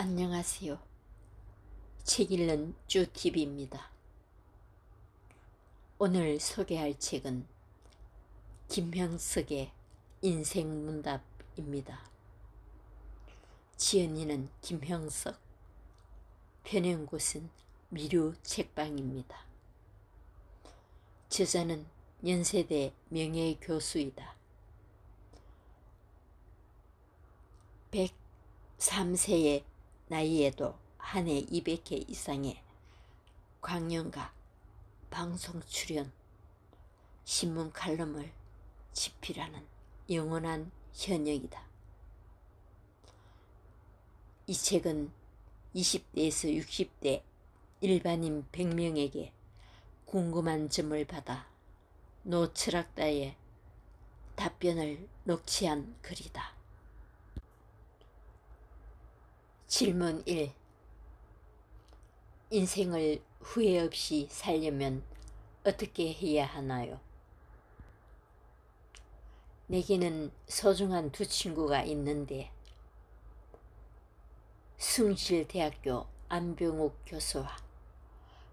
안녕하세요. 책 읽는 쭈TV입니다. 오늘 소개할 책은 김형석의 인생문답입니다. 지은이는 김형석, 펴낸 곳은 미루 책방입니다. 저자는 연세대 명예교수이다. 103세의 나이에도 한 해 200회 이상의 강연과 방송 출연, 신문 칼럼을 집필하는 영원한 현역이다. 이 책은 20대에서 60대 일반인 100명에게 궁금한 점을 받아 노철학다의 답변을 녹취한 글이다. 질문 1. 인생을 후회 없이 살려면 어떻게 해야 하나요? 내게는 소중한 두 친구가 있는데 숭실대학교 안병욱 교수와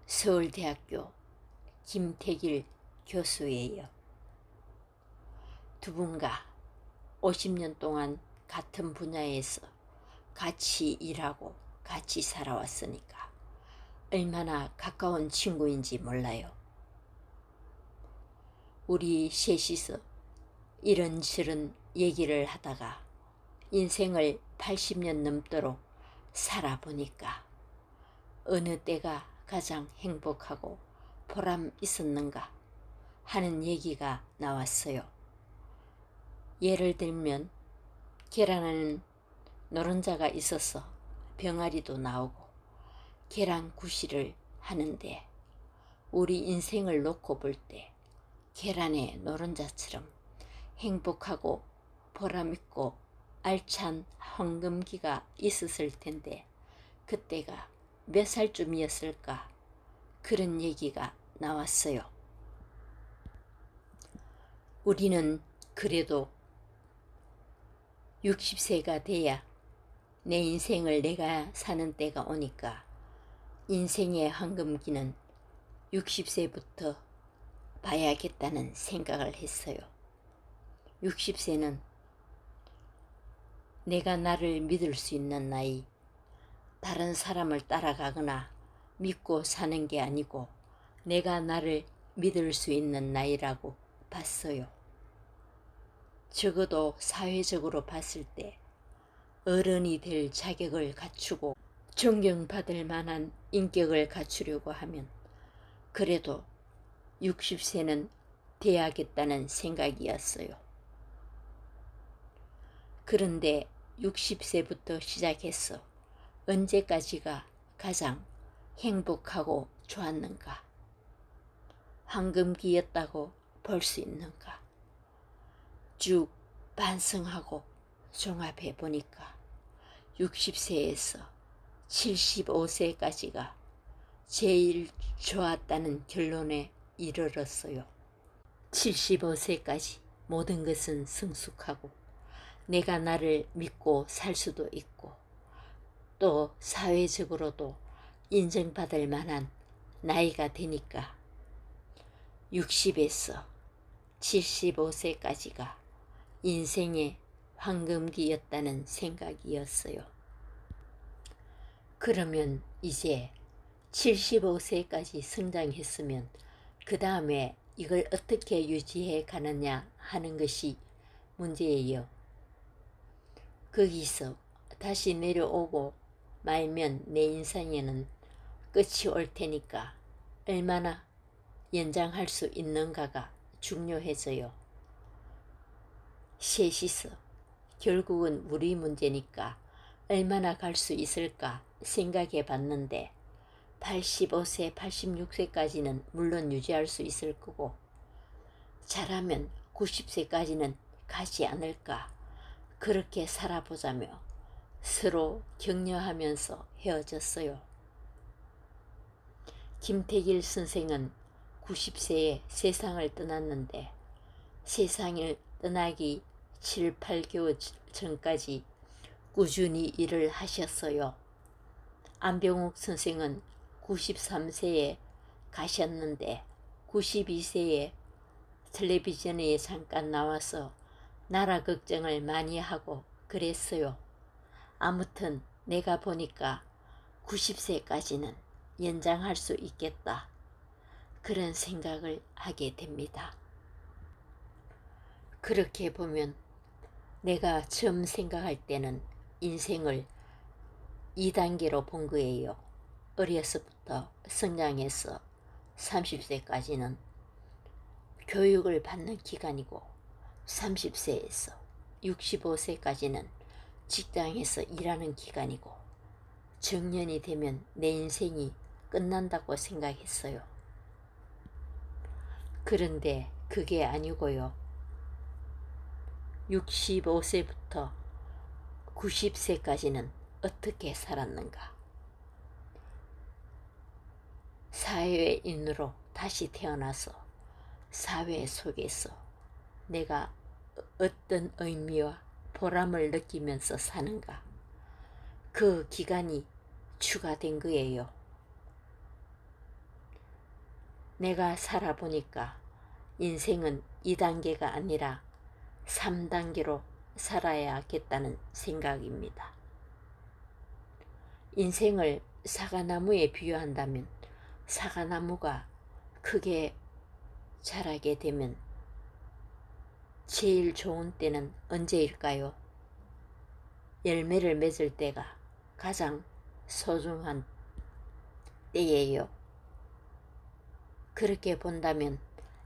서울대학교 김태길 교수예요. 두 분과 50년 동안 같은 분야에서 같이 일하고 같이 살아왔으니까 얼마나 가까운 친구인지 몰라요. 우리 셋이서 이런저런 얘기를 하다가 인생을 80년 넘도록 살아보니까 어느 때가 가장 행복하고 보람 있었는가 하는 얘기가 나왔어요. 예를 들면 계란하는 노른자가 있어서 병아리도 나오고 계란 구실을 하는데 우리 인생을 놓고 볼 때 계란의 노른자처럼 행복하고 보람있고 알찬 황금기가 있었을 텐데 그때가 몇 살쯤이었을까 그런 얘기가 나왔어요. 우리는 그래도 60세가 돼야 내 인생을 내가 사는 때가 오니까 인생의 황금기는 60세부터 봐야겠다는 생각을 했어요. 60세는 내가 나를 믿을 수 있는 나이, 다른 사람을 따라가거나 믿고 사는 게 아니고 내가 나를 믿을 수 있는 나이라고 봤어요. 적어도 사회적으로 봤을 때 어른이 될 자격을 갖추고 존경받을 만한 인격을 갖추려고 하면 그래도 60세는 돼야겠다는 생각이었어요. 그런데 60세부터 시작해서 언제까지가 가장 행복하고 좋았는가? 황금기였다고 볼 수 있는가? 쭉 반성하고 종합해 보니까 60세에서 75세까지가 제일 좋았다는 결론에 이르렀어요. 75세까지 모든 것은 성숙하고 내가 나를 믿고 살 수도 있고 또 사회적으로도 인정받을 만한 나이가 되니까 60에서 75세까지가 인생의 황금기였다는 생각이었어요. 그러면 이제 75세까지 성장했으면 그 다음에 이걸 어떻게 유지해 가느냐 하는 것이 문제예요. 거기서 다시 내려오고 말면 내 인생에는 끝이 올 테니까 얼마나 연장할 수 있는가가 중요해져요. 셋이서 결국은 우리 문제니까 얼마나 갈 수 있을까 생각해 봤는데 85세, 86세까지는 물론 유지할 수 있을 거고 잘하면 90세까지는 가지 않을까 그렇게 살아보자며 서로 격려하면서 헤어졌어요. 김태길 선생은 90세에 세상을 떠났는데 세상을 떠나기 7, 8개월 전까지 꾸준히 일을 하셨어요. 안병욱 선생은 93세에 가셨는데 92세에 텔레비전에 잠깐 나와서 나라 걱정을 많이 하고 그랬어요. 아무튼 내가 보니까 90세까지는 연장할 수 있겠다. 그런 생각을 하게 됩니다. 그렇게 보면 내가 처음 생각할 때는 인생을 2단계로 본 거예요. 어려서부터 성장해서 30세까지는 교육을 받는 기간이고 30세에서 65세까지는 직장에서 일하는 기간이고 정년이 되면 내 인생이 끝난다고 생각했어요. 그런데 그게 아니고요. 65세부터 90세까지는 어떻게 살았는가? 사회인으로 다시 태어나서 사회 속에서 내가 어떤 의미와 보람을 느끼면서 사는가? 그 기간이 추가된 거예요. 내가 살아보니까 인생은 2단계가 아니라 3단계로 살아야겠다는 생각입니다. 인생을 사과나무에 비유한다면 사과나무가 크게 자라게 되면 제일 좋은 때는 언제일까요? 열매를 맺을 때가 가장 소중한 때예요. 그렇게 본다면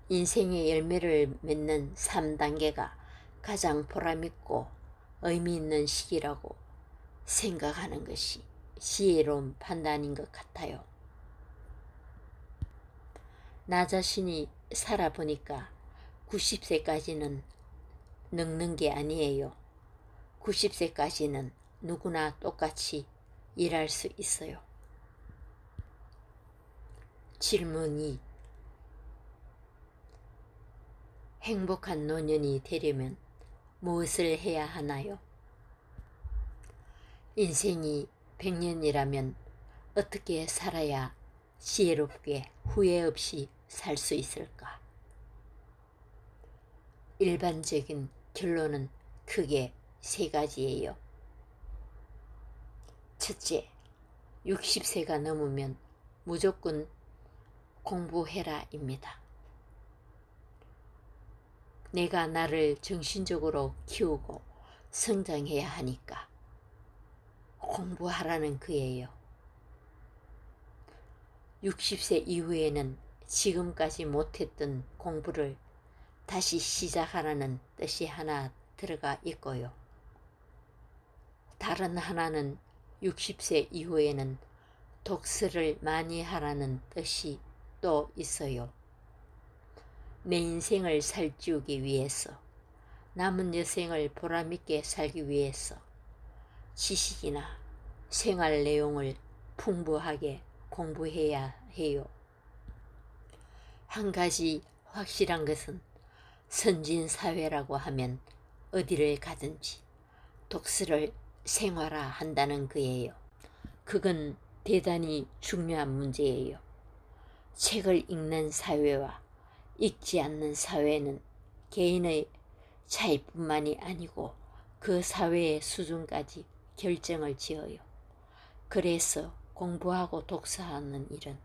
인생의 열매를 맺는 3단계가 가장 보람있고 의미있는 시기라고 생각하는 것이 지혜로운 판단인 것 같아요. 나 자신이 살아보니까 90세까지는 늙는 게 아니에요. 90세까지는 누구나 똑같이 일할 수 있어요. 질문 2. 행복한 노년이 되려면 무엇을 해야 하나요? 인생이 100년이라면 어떻게 살아야 지혜롭게 후회 없이 살 수 있을까? 일반적인 결론은 크게 3가지예요. 첫째, 60세가 넘으면 무조건 공부해라 입니다. 내가 나를 정신적으로 키우고 성장해야 하니까 공부하라는 거예요. 60세 이후에는 지금까지 못했던 공부를 다시 시작하라는 뜻이 하나 들어가 있고요. 다른 하나는 60세 이후에는 독서를 많이 하라는 뜻이 또 있어요. 내 인생을 살찌우기 위해서, 남은 여생을 보람있게 살기 위해서 지식이나 생활 내용을 풍부하게 공부해야 해요. 한 가지 확실한 것은 선진사회라고 하면 어디를 가든지 독서를 생활화한다는 거예요. 그건 대단히 중요한 문제예요. 책을 읽는 사회와 읽지 않는 사회는 개인의 차이뿐만이 아니고 그 사회의 수준까지 결정을 지어요. 그래서 공부하고 독서하는 일은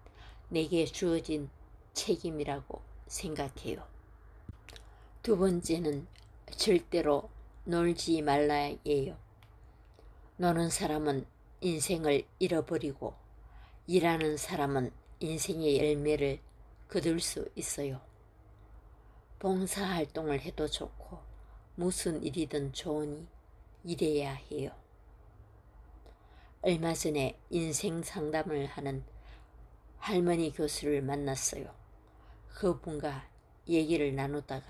내게 주어진 책임이라고 생각해요. 두 번째는 절대로 놀지 말라예요. 노는 사람은 인생을 잃어버리고 일하는 사람은 인생의 열매를 거둘 수 있어요. 봉사활동을 해도 좋고 무슨 일이든 좋으니 일해야 해요. 얼마 전에 인생 상담을 하는 할머니 교수를 만났어요. 그분과 얘기를 나누다가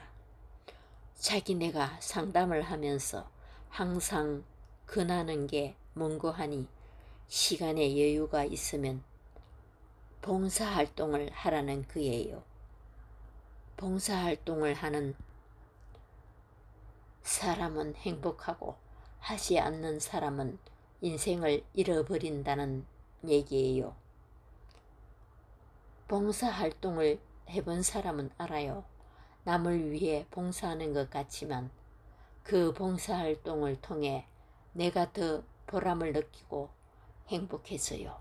자기네가 상담을 하면서 항상 권하는 게 뭔고 하니 시간에 여유가 있으면 봉사활동을 하라는 거예요. 봉사활동을 하는 사람은 행복하고 하지 않는 사람은 인생을 잃어버린다는 얘기예요. 봉사활동을 해본 사람은 알아요. 남을 위해 봉사하는 것 같지만 그 봉사활동을 통해 내가 더 보람을 느끼고 행복해져요.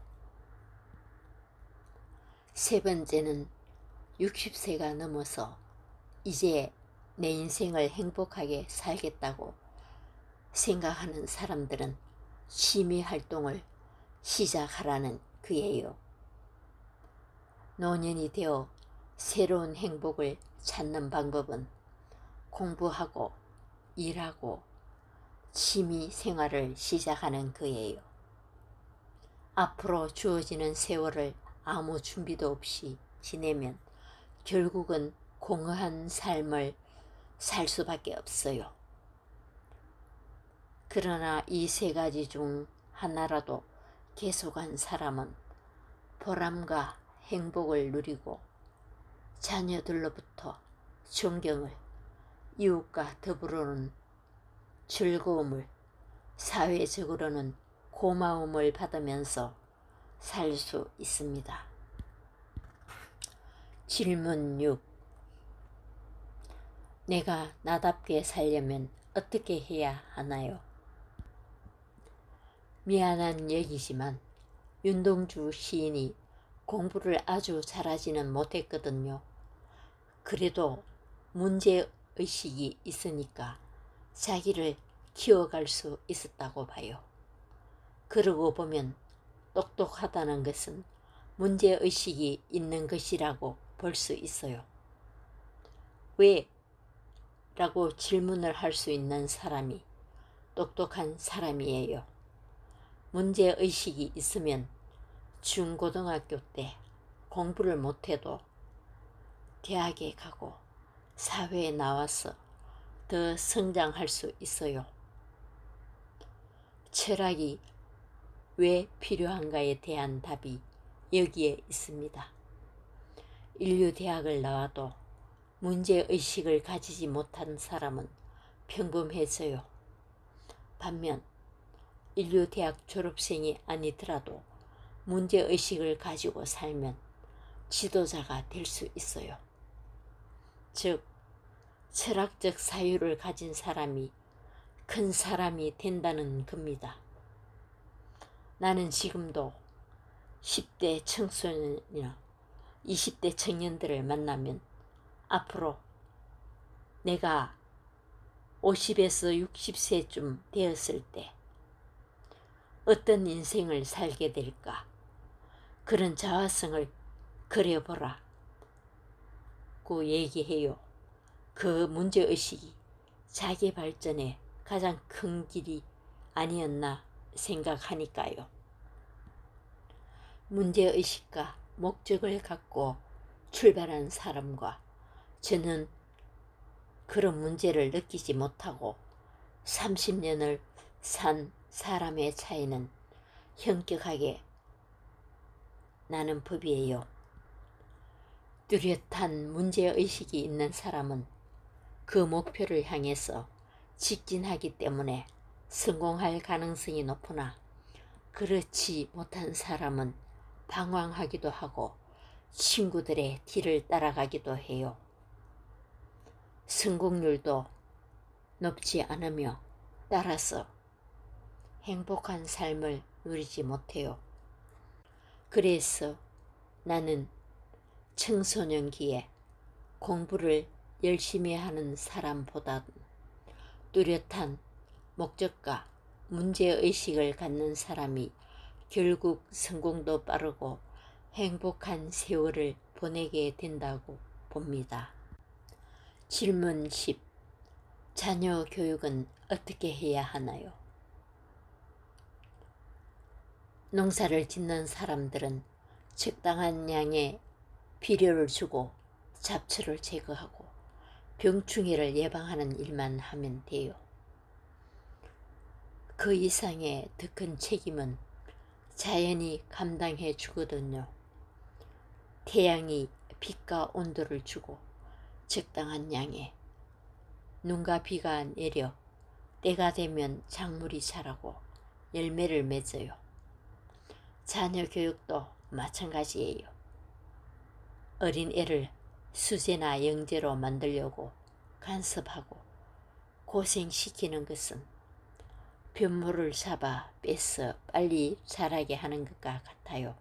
세 번째는 60세가 넘어서 이제 내 인생을 행복하게 살겠다고 생각하는 사람들은 취미활동을 시작하라는 그예요. 노년이 되어 새로운 행복을 찾는 방법은 공부하고 일하고 취미 생활을 시작하는 거예요. 앞으로 주어지는 세월을 아무 준비도 없이 지내면 결국은 공허한 삶을 살 수밖에 없어요. 그러나 이 세 가지 중 하나라도 계속한 사람은 보람과 행복을 누리고 자녀들로부터 존경을, 이웃과 더불어는 즐거움을, 사회적으로는 고마움을 받으면서 살 수 있습니다. 질문 6. 내가 나답게 살려면 어떻게 해야 하나요? 미안한 얘기지만 윤동주 시인이 공부를 아주 잘하지는 못했거든요. 그래도 문제의식이 있으니까 자기를 키워갈 수 있었다고 봐요. 그러고 보면 똑똑하다는 것은 문제의식이 있는 것이라고 볼 수 있어요. 왜? 라고 질문을 할 수 있는 사람이 똑똑한 사람이에요. 문제의식이 있으면 중고등학교 때 공부를 못해도 대학에 가고 사회에 나와서 더 성장할 수 있어요. 철학이 왜 필요한가에 대한 답이 여기에 있습니다. 인류대학을 나와도 문제의식을 가지지 못한 사람은 평범해져요. 반면 인류대학 졸업생이 아니더라도 문제의식을 가지고 살면 지도자가 될 수 있어요. 즉, 철학적 사유를 가진 사람이 큰 사람이 된다는 겁니다. 나는 지금도 10대 청소년이나 20대 청년들을 만나면 앞으로 내가 50에서 60세쯤 되었을 때 어떤 인생을 살게 될까? 그런 자화성을 그려보라고 얘기해요. 그 문제의식이 자기 발전에 가장 큰 길이 아니었나 생각하니까요. 문제의식과 목적을 갖고 출발한 사람과 저는 그런 문제를 느끼지 못하고 30년을 산 사람의 차이는 현격하게 나는 법이에요. 뚜렷한 문제의식이 있는 사람은 그 목표를 향해서 직진하기 때문에 성공할 가능성이 높으나 그렇지 못한 사람은 방황하기도 하고 친구들의 뒤를 따라가기도 해요. 성공률도 높지 않으며 따라서 행복한 삶을 누리지 못해요. 그래서 나는 청소년기에 공부를 열심히 하는 사람보다 뚜렷한 목적과 문제의식을 갖는 사람이 결국 성공도 빠르고 행복한 세월을 보내게 된다고 봅니다. 질문 10. 자녀 교육은 어떻게 해야 하나요? 농사를 짓는 사람들은 적당한 양의 비료를 주고 잡초를 제거하고 병충해를 예방하는 일만 하면 돼요. 그 이상의 더 큰 책임은 자연이 감당해 주거든요. 태양이 빛과 온도를 주고 적당한 양의 눈과 비가 내려 때가 되면 작물이 자라고 열매를 맺어요. 자녀 교육도 마찬가지예요. 어린 애를 수제나 영재로 만들려고 간섭하고 고생시키는 것은 변모를 잡아 뺏어 빨리 자라게 하는 것과 같아요.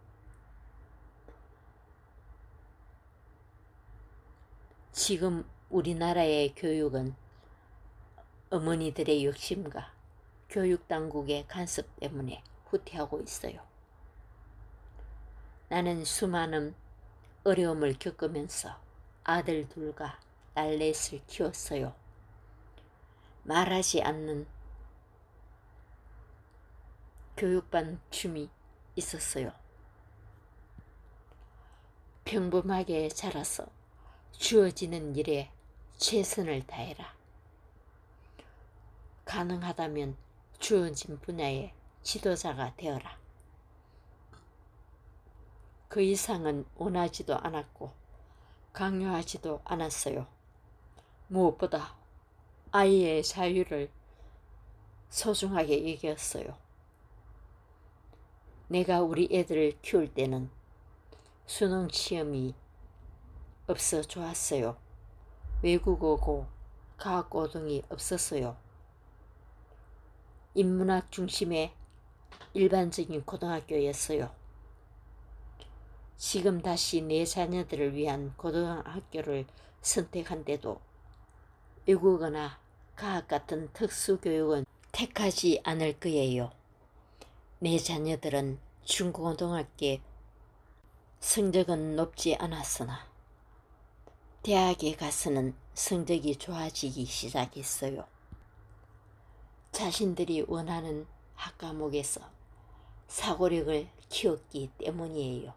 지금 우리나라의 교육은 어머니들의 욕심과 교육당국의 간섭 때문에 후퇴하고 있어요. 나는 수많은 어려움을 겪으면서 아들 둘과 딸 넷을 키웠어요. 말하지 않는 교육반 춤이 있었어요. 평범하게 자라서 주어지는 일에 최선을 다해라. 가능하다면 주어진 분야의 지도자가 되어라. 그 이상은 원하지도 않았고 강요하지도 않았어요. 무엇보다 아이의 자유를 소중하게 여겼어요. 내가 우리 애들을 키울 때는 수능 시험이 없어 좋았어요. 외국어고 과학고 등이 없었어요. 인문학 중심의 일반적인 고등학교였어요. 지금 다시 내 자녀들을 위한 고등학교를 선택한데도 외국어나 과학 같은 특수교육은 택하지 않을 거예요. 내 자녀들은 중고등학교 성적은 높지 않았으나 대학에 가서는 성적이 좋아지기 시작했어요. 자신들이 원하는 학과목에서 사고력을 키웠기 때문이에요.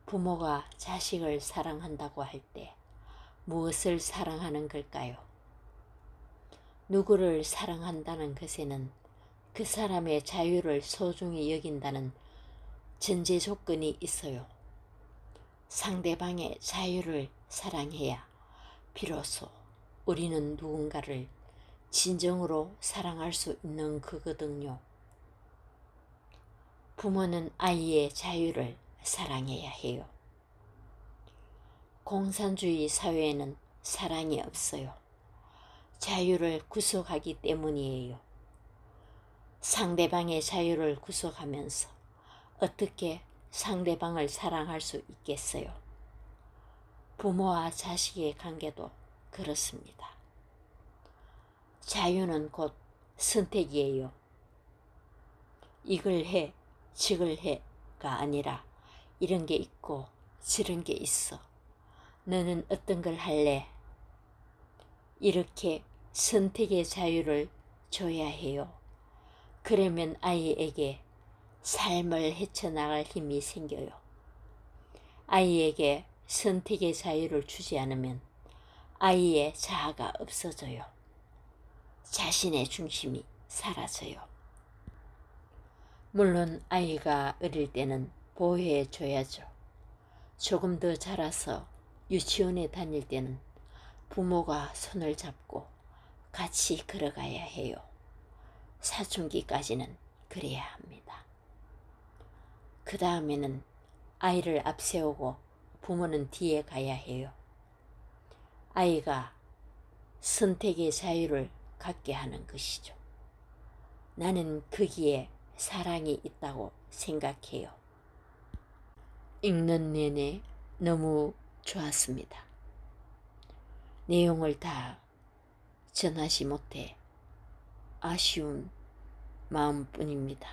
부모가 자식을 사랑한다고 할 때 무엇을 사랑하는 걸까요? 누구를 사랑한다는 것에는 그 사람의 자유를 소중히 여긴다는 전제 조건이 있어요. 상대방의 자유를 사랑해야 비로소 우리는 누군가를 진정으로 사랑할 수 있는 거거든요. 부모는 아이의 자유를 사랑해야 해요. 공산주의 사회에는 사랑이 없어요. 자유를 구속하기 때문이에요. 상대방의 자유를 구속하면서 어떻게 상대방을 사랑할 수 있겠어요? 부모와 자식의 관계도 그렇습니다. 자유는 곧 선택이에요. 이걸 해, 저걸 해가 아니라 이런 게 있고 저런 게 있어. 너는 어떤 걸 할래? 이렇게 선택의 자유를 줘야 해요. 그러면 아이에게 삶을 헤쳐나갈 힘이 생겨요. 아이에게 선택의 자유를 주지 않으면 아이의 자아가 없어져요. 자신의 중심이 사라져요. 물론 아이가 어릴 때는 보호해 줘야죠. 조금 더 자라서 유치원에 다닐 때는 부모가 손을 잡고 같이 걸어가야 해요. 사춘기까지는 그래야 합니다. 그 다음에는 아이를 앞세우고 부모는 뒤에 가야 해요. 아이가 선택의 자유를 갖게 하는 것이죠. 나는 거기에 사랑이 있다고 생각해요. 읽는 내내 너무 좋았습니다. 내용을 다 전하지 못해 아쉬운 마음뿐입니다.